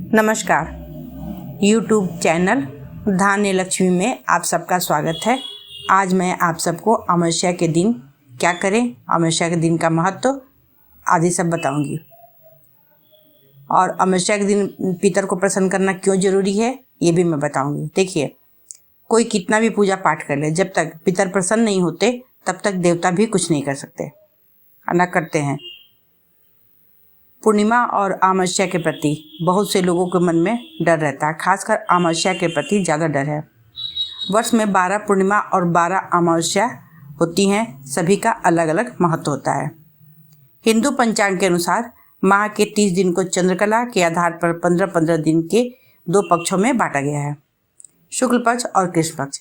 नमस्कार। YouTube channel धान्य लक्ष्मी में आप सबका स्वागत है। आज मैं आप सबको अमावस्या के दिन क्या करें, अमावस्या के दिन का महत्व आदि सब बताऊंगी। और अमावस्या के दिन पितर को प्रसन्न करना क्यों जरूरी है ये भी मैं बताऊंगी। देखिए, कोई कितना भी पूजा पाठ कर ले, जब तक पितर प्रसन्न नहीं होते तब तक देवता भी कुछ नहीं कर सकते, न करते हैं। पूर्णिमा और अमावस्या के प्रति बहुत से लोगों के मन में डर रहता है, खासकर अमावस्या के प्रति ज़्यादा डर है। वर्ष में 12 पूर्णिमा और 12 अमावस्या होती हैं, सभी का अलग अलग महत्व होता है। हिंदू पंचांग के अनुसार माह के 30 दिन को चंद्रकला के आधार पर 15-15 दिन के 2 पक्षों में बांटा गया है, शुक्ल पक्ष और कृष्ण पक्ष।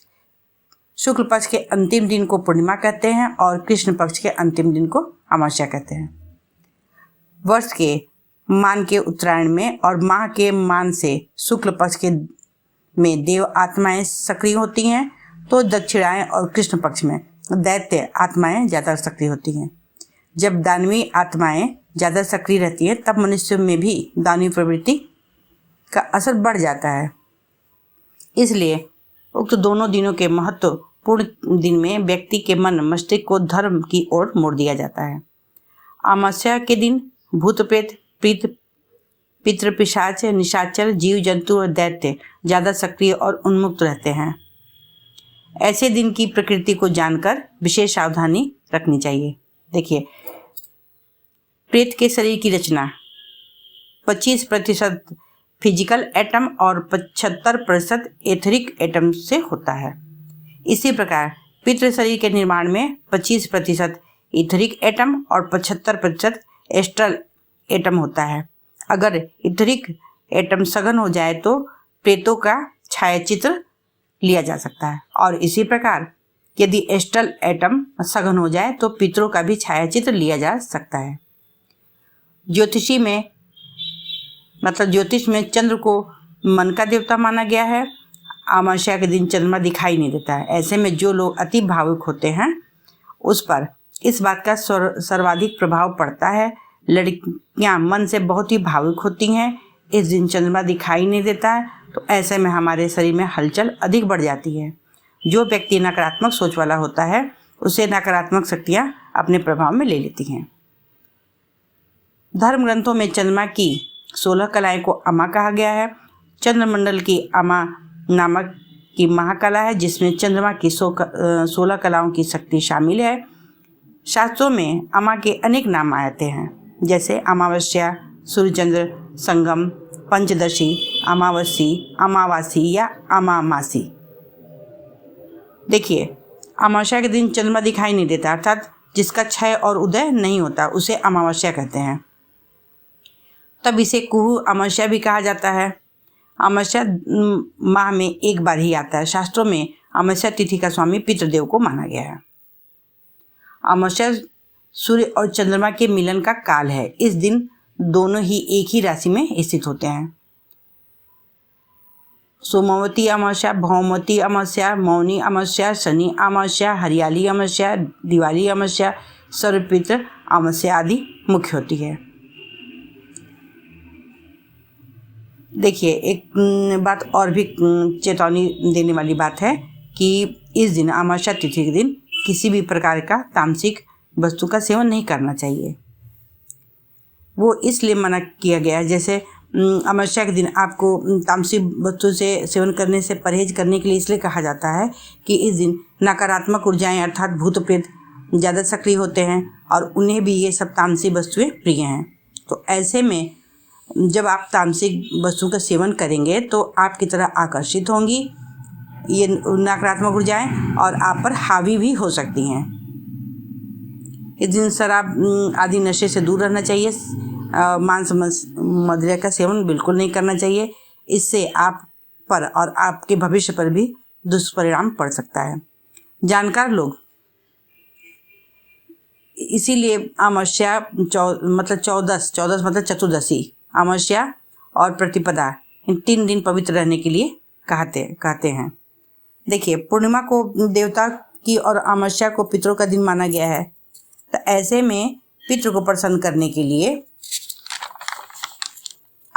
शुक्ल पक्ष के अंतिम दिन को पूर्णिमा कहते हैं और कृष्ण पक्ष के अंतिम दिन को अमावस्या कहते हैं। वर्ष के मान के उत्तरायण में और माह के मान से शुक्ल पक्ष के में देव आत्माएं सक्रिय होती हैं, तो दक्षिणायन और कृष्ण पक्ष में दैत्य आत्माएं ज़्यादा सक्रिय होती हैं। जब दानवी आत्माएं ज़्यादा सक्रिय रहती हैं तब मनुष्य में भी दानवी प्रवृत्ति का असर बढ़ जाता है। इसलिए उक्त दोनों दिनों के महत्वपूर्ण दिन में व्यक्ति के मन मस्तिष्क को धर्म की ओर मोड़ दिया जाता है। अमावस्या के दिन भूत प्रेत, पितृ, पिशाच, निशाचर, जीव जंतु और दैत्य ज़्यादा सक्रिय और उन्मुक्त रहते हैं। ऐसे दिन की प्रकृति को जानकर विशेष सावधानी रखनी चाहिए। देखिए, प्रेत के शरीर की रचना 25% फिजिकल एटम और 75% एथरिक एटम से होता है। इसी प्रकार पितृ शरीर के निर्माण में 25% इथरिक एटम और 75% एस्ट्रल एटम होता है। अगर इथरिक एटम सघन हो जाए तो प्रेतों का छायाचित्र लिया जा सकता है, और इसी प्रकार यदि एस्ट्रल एटम सघन हो जाए तो पितरों का भी छायाचित्र लिया जा सकता है। ज्योतिष में चंद्र को मन का देवता माना गया है। अमावस्या के दिन चंद्रमा दिखाई नहीं देता है। ऐसे में जो लोग अति भावुक होते हैं उस पर इस बात का सर्वाधिक प्रभाव पड़ता है। लड़कियां मन से बहुत ही भावुक होती हैं। इस दिन चंद्रमा दिखाई नहीं देता है तो ऐसे में हमारे शरीर में हलचल अधिक बढ़ जाती है। जो व्यक्ति नकारात्मक सोच वाला होता है उसे नकारात्मक शक्तियां अपने प्रभाव में ले लेती हैं। धर्म ग्रंथों में चंद्रमा की 16 कलाएं को अमा कहा गया है। चंद्रमंडल की अमा नामक की महाकला है, जिसमें चंद्रमा की 16 कलाओं की शक्ति शामिल है। शास्त्रों में अमा के अनेक नाम आते हैं, जैसे अमावस्या, सूर्यचंद्र संगम, पंचदशी, अमावासी या अमामासी। देखिए, अमावस्या के दिन चंद्रमा दिखाई नहीं देता, अर्थात जिसका क्षय और उदय नहीं होता उसे अमावस्या कहते हैं। तब इसे कुहू अमावस्या भी कहा जाता है। अमावस्या माह में एक बार ही आता है। शास्त्रों में अमावस्या तिथि का स्वामी पितृदेव को माना गया है। अमावस्या सूर्य और चंद्रमा के मिलन का काल है। इस दिन दोनों ही एक ही राशि में स्थित होते हैं। सोमवती अमावस्या, भौमवती अमावस्या, मौनी अमावस्या, शनि अमावस्या, हरियाली अमावस्या, दिवाली अमावस्या, सर्वपितृ अमावस्या आदि मुख्य होती है। देखिए, एक बात और भी चेतावनी देने वाली बात है कि इस दिन अमावस्या तिथि के दिन किसी भी प्रकार का तामसिक वस्तु का सेवन नहीं करना चाहिए। वो इसलिए मना किया गया है, जैसे अमावस्या के दिन आपको तामसिक वस्तु से सेवन करने से परहेज करने के लिए इसलिए कहा जाता है कि इस दिन नकारात्मक ऊर्जाएं अर्थात भूत प्रेत ज़्यादा सक्रिय होते हैं और उन्हें भी ये सब तामसिक वस्तुएं प्रिय हैं। तो ऐसे में जब आप तामसिक वस्तु का सेवन करेंगे तो आपकी तरह आकर्षित होंगी ये नकारात्मक ऊर्जाएं और आप पर हावी भी हो सकती हैं। इस दिन शराब आदि नशे से दूर रहना चाहिए। मांस मदिरा का सेवन बिल्कुल नहीं करना चाहिए। इससे आप पर और आपके भविष्य पर भी दुष्परिणाम पड़ सकता है। जानकार लोग इसीलिए अमावस्या चौदस मतलब चतुर्दशी, अमावस्या और प्रतिपदा, इन 3 दिन पवित्र रहने के लिए कहते हैं। देखिए, पूर्णिमा को देवता की और अमावस्या को पितरों का दिन माना गया है। तो ऐसे में पितरों को प्रसन्न करने के लिए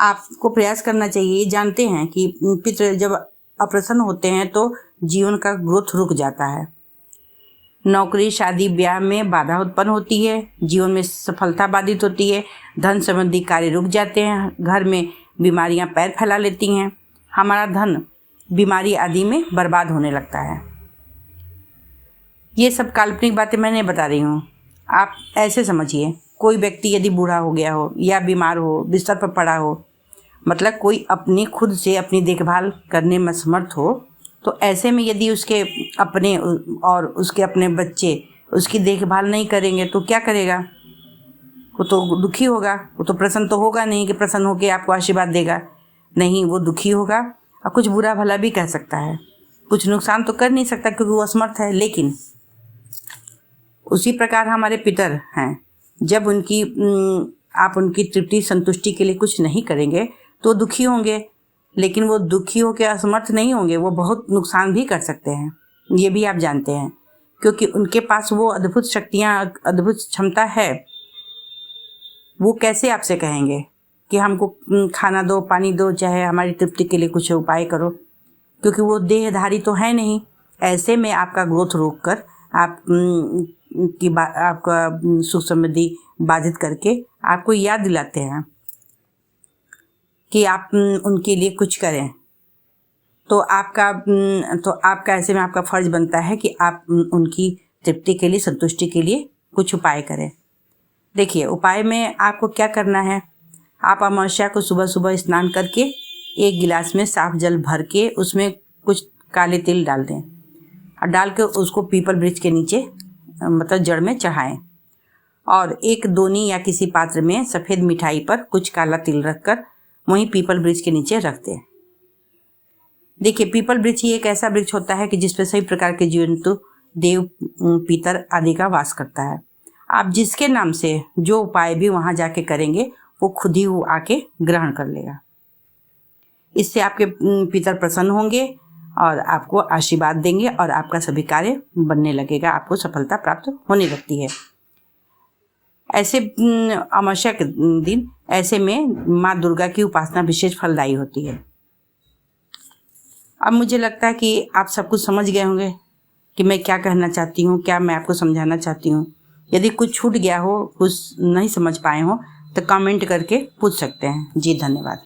आपको प्रयास करना चाहिए। जानते हैं कि पितृ जब अप्रसन्न होते हैं तो जीवन का ग्रोथ रुक जाता है। नौकरी, शादी, ब्याह में बाधा उत्पन्न होती है, जीवन में सफलता बाधित होती है, धन संबंधी कार्य रुक जाते हैं, घर में बीमारियां पैर फैला लेती हैं, हमारा धन बीमारी आदि में बर्बाद होने लगता है। ये सब काल्पनिक बातें मैं नहीं बता रही हूँ। आप ऐसे समझिए, कोई व्यक्ति यदि बूढ़ा हो गया हो या बीमार हो, बिस्तर पर पड़ा हो, मतलब कोई अपनी खुद से अपनी देखभाल करने में असमर्थ हो, तो ऐसे में यदि उसके अपने और उसके अपने बच्चे उसकी देखभाल नहीं करेंगे तो क्या करेगा? वो तो दुखी होगा, वो तो प्रसन्न तो होगा नहीं कि प्रसन्न होकर आपको आशीर्वाद देगा। नहीं, वो दुखी होगा और कुछ बुरा भला भी कह सकता है, कुछ नुकसान तो कर नहीं सकता क्योंकि वो असमर्थ है। लेकिन उसी प्रकार हमारे पितर हैं, जब आप उनकी तृप्ति संतुष्टि के लिए कुछ नहीं करेंगे तो दुखी होंगे, लेकिन वो दुखी होकर असमर्थ नहीं होंगे, वो बहुत नुकसान भी कर सकते हैं, ये भी आप जानते हैं, क्योंकि उनके पास वो अद्भुत शक्तियाँ, अद्भुत क्षमता है। वो कैसे आपसे कहेंगे कि हमको खाना दो, पानी दो, चाहे हमारी तृप्ति के लिए कुछ उपाय करो, क्योंकि वो देहधारी तो है नहीं। ऐसे में आपका ग्रोथ रोक कर आपका सुख समृद्धि बाधित करके आपको याद दिलाते हैं कि आप उनके लिए कुछ करें। तो आपका ऐसे में आपका फर्ज बनता है कि आप उनकी तृप्ति के लिए, संतुष्टि के लिए कुछ उपाय करें। देखिए, उपाय में आपको क्या करना है। आप अमावस्या को सुबह सुबह स्नान करके एक गिलास में साफ जल भर के उसमें कुछ काले तिल डाल दें और डाल के उसको पीपल वृक्ष के नीचे मतलब जड़ में चढ़ाएं और एक दोनी या किसी पात्र में सफ़ेद मिठाई पर कुछ काला तिल रखकर वहीं पीपल वृक्ष के नीचे रख दें। देखिए, पीपल वृक्ष ही एक ऐसा वृक्ष होता है कि जिस पर सभी प्रकार के जंतु, देव, पितर आदि का वास करता है। आप जिसके नाम से जो उपाय भी वहाँ जाके करेंगे वो खुद ही वो आके ग्रहण कर लेगा। इससे आपके पितर प्रसन्न होंगे और आपको आशीर्वाद देंगे और आपका सभी कार्य बनने लगेगा, आपको सफलता प्राप्त होने लगती है। ऐसे अमावस्या के दिन ऐसे में माँ दुर्गा की उपासना विशेष फलदायी होती है। अब मुझे लगता है कि आप सब कुछ समझ गए होंगे कि मैं क्या कहना चाहती हूँ, क्या मैं आपको समझाना चाहती हूँ। यदि कुछ छूट गया हो, कुछ नहीं समझ पाए हो तो कमेंट करके पूछ सकते हैं। जी धन्यवाद।